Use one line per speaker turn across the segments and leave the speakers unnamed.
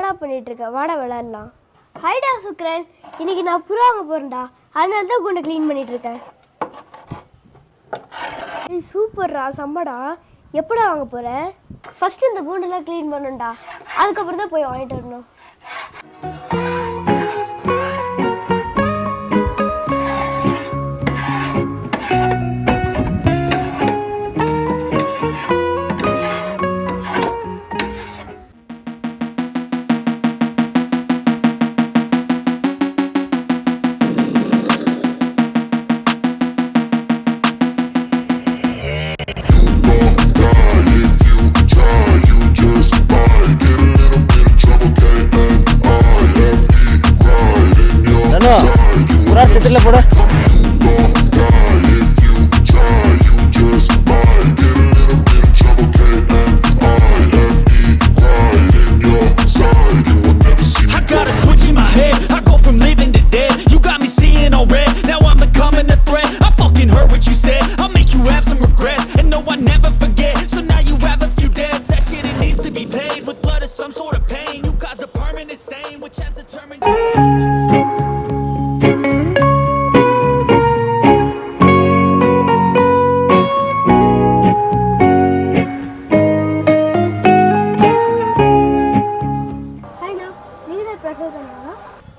என்னடா பண்ணிட்டு இருக்க? வாடா விளையாடலாம். ஹைடா சுக்ரன், இன்னைக்கு நான் புறா வாங்க போறேன்டா. அதனால தான் கூண்டை க்ளீன் பண்ணிட்டு இருக்கேன். ஏய் சூப்பர்ரா, செம்மடா. எப்படா வாங்க போற? ஃபர்ஸ்ட் இந்த கூண்டெல்லாம் க்ளீன் பண்ணணும்டா. அதுக்கப்புறம் தான் போய் வாங்கிட்டு வரணும்.
TIPPLER போடு.
I got a switch in my head. I go from living to dead. You got me seeing all red. Now I'm becoming a threat. I fucking heard what you said. I'll make you have some regrets. And no, I never forget. So now you have a few debts. That shit, it needs to be paid with blood or some sort of pain. You caused a permanent stain, which has determined.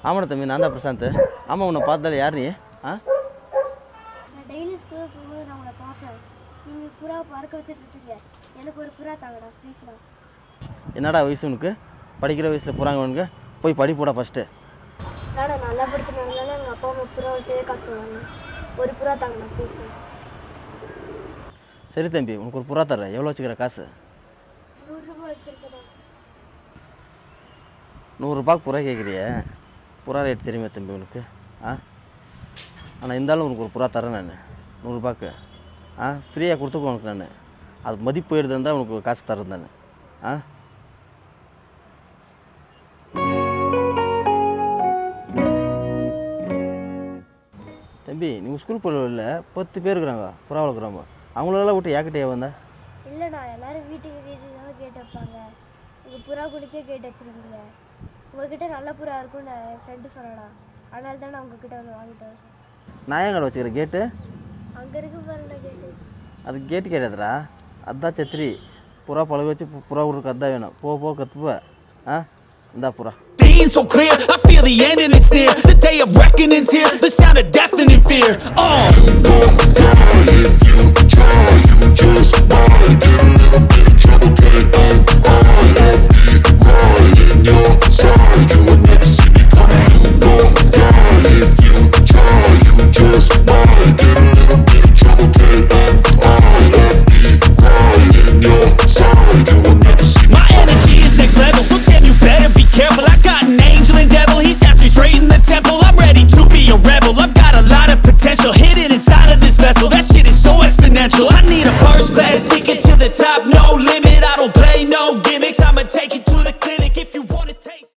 ஆமாடா தம்பி, நான் தான் பிரசாந்த். ஆமாம், உன்னை பார்த்தால யார் நீ?
நான் daily ஸ்கூலுக்கு போகும்போது நான் உங்களை பார்ப்பேன். நீங்கள் புறா பறக்க வச்சுட்டு இருக்கீங்க. எனக்கு ஒரு புறா தாங்கடா ப்ளீஸ்டா.
என்னடா வயசு உனக்கு? படிக்கிற வயசில் புறாங்க உனக்கு? போய் படிப்போடா ஃபஸ்ட்டு.
நாடா நல்லா படிச்சனால எங்கள் அப்பா அம்மா புறா வளர்த்தே காசு தருவாங்க. ஒரு புறா தாங்கடா ப்ளீஸ்டா.
சரி தம்பி, உனக்கு ஒரு புறா தர்றேன். எவ்வளோ வச்சுக்கிற காசு?
100 ரூபாய் வச்சுருக்கேன்.
100 ரூபாய்க்கு புறா கேட்குறிய? புறா ரேட் தெரியுமா தம்பி உனக்கு? ஆனால் இருந்தாலும் உனக்கு ஒரு புறா தரேன் நான் 100 ரூபாய்க்கு. ஃப்ரீயாக கொடுத்துக்கோ உனக்கு. நான் அது மதிப்பு போயிடுதுன்னு உனக்கு காசு தரேன் நான். தம்பி, நீங்கள் ஸ்கூல் போகல 10 பேர் இருக்கிறாங்க புறா வளர்க்குறாங்க. அவங்களெல்லாம் விட்டு ஏக்கிட்டே வந்தேன்.
இல்லைண்ணா, எல்லோரும் வீட்டுக்கு கேட்டு வைப்பாங்க. நீங்கள் புறா குடிக்கே கேட்டு வச்சுருக்கீங்க. உங்கள்கிட்ட நல்ல புறா இருக்கும்னு என் ஃப்ரெண்டு சொன்னடா. அதனால தான் நான் உங்ககிட்ட வந்து வாங்கிட்டு வரேன்.
நான் ஏன் கடை வச்சுக்கிறேன் கேட்டு?
அங்கே இருக்கு பாருண்ணா கேட்டு.
அது கேட்டு கேட்டதுரா, அதுதான் சத்திரி. புறா பழக வச்சு புறா விட்ருக்கு, அதுதான் வேணும். போ கற்றுப்ப. இந்தா புறா.
Seeing so clear, I feel the end and it's near. The day of reckoning's here, the sound of deafening fear. You won't die if you try. You just might get a little bit of trouble. K-N-I-F-E, right in your side. You will never see me coming. You won't die if you try. You just might get a little bit of trouble. K-N-I-F-E, right in your side. You will never see me. My energy is next level, so damn you better be careful. I got an angel and devil, he snaps me straight in the temple. I'm ready to be a rebel, I've got a lot of potential hidden inside of this vessel. That shit is so exponential. I need a first class ticket to the top, no limit. I don't play no gimmicks, I'ma take you to the clinic if you wanna taste.